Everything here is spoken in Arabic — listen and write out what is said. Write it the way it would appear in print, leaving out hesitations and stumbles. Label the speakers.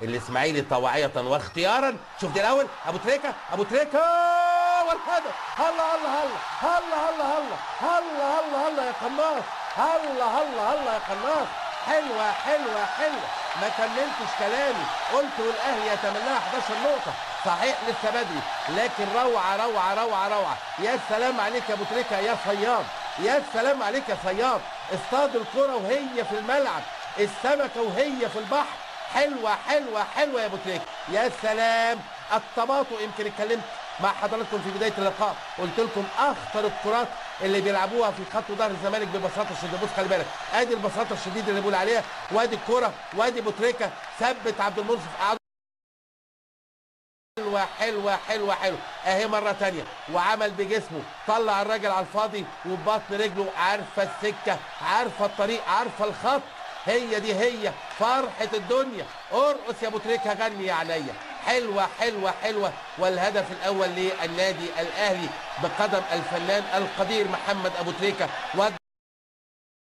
Speaker 1: الاسماعيلي طوعيه واختيارا. شوف دي الاول ابو تريكه، ابو تريكه والهدف. هلا هلا هلا هلا هلا هلا هلا هلا هلا يا قناص، هلا هلا هلا يا قناص. حلوه حلوه حلوه، ما كملتش كلامي، قلت والاهلي يتمناها 11 نقطه، صحيح لسه بدري، لكن روعه روعه روعه روعه. يا سلام عليك يا ابو تريكه يا صياد، يا سلام عليك يا صياد. اصطاد الكره وهي في الملعب، السمكه وهي في البحر. حلوه حلوه حلوه يا ابو تريكه، يا سلام. التباطؤ، يمكن اتكلمت مع حضراتكم في بدايه اللقاء، قلت لكم اخطر الكرات اللي بيلعبوها في خط ظهر الزمالك ببساطه شديده. بص خلي بالك، ادي البساطه الشديده اللي بقول عليها، وادي الكره، وادي ابو تريكه ثبت عبد المنصف. حلوه حلوه حلوه حلوه اهي مره ثانيه، وعمل بجسمه، طلع الراجل على الفاضي وببطن رجله. عارفه السكه، عارفه الطريق، عارفه الخط. هي دي هي فرحه الدنيا. ارقص يا ابو تريكه، غني يا عينيا. حلوه حلوه حلوه. والهدف الاول للنادي الاهلي بقدم الفنان القدير محمد ابو تريكه.